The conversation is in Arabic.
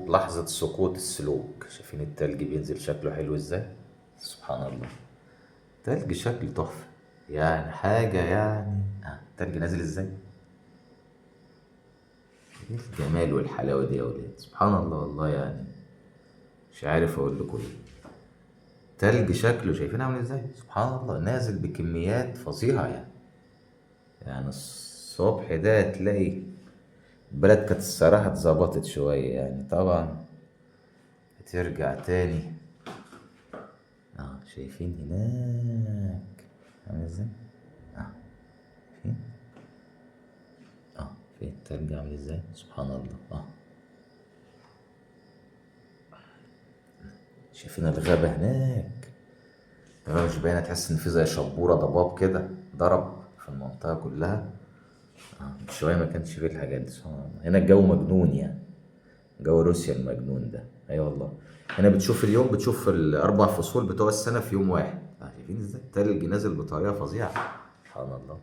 لحظة سقوط السلوك. شايفين التلج بينزل شكله حلو ازاي؟ سبحان الله. تلج شكل تحفة، يعني حاجة يعني التلج نازل ازاي؟ ايه الجمال والحلاوة دي يا ولاد، سبحان الله والله يعني. مش عارف اقول لكم ايه. تلج شكله شايفين عامل ازاي؟ سبحان الله، نازل بكميات فظيعة يعني. يعني الصبح ده تلاقي البلد كانت الصراحة اتظبطت شوية يعني طبعا. هترجع تاني. شايفين هناك عامل ازاي؟ اه فين؟ فين التلج عامل ازاي؟ سبحان الله. شايفين الغابة هناك؟ الغابة مش باينة، تحس إن في زي شبورة ضباب كده ضرب في المنطقة كلها. من شوية ما كانش فيه الحاجات دي، سبحان الله. هنا الجو مجنون يعني، جو روسيا المجنون ده. أي والله. هنا بتشوف اليوم، بتشوف الأربع فصول بتوع السنة في يوم واحد. شايفين ازاي؟ التلج نازل بطريقة فظيعة. سبحان الله.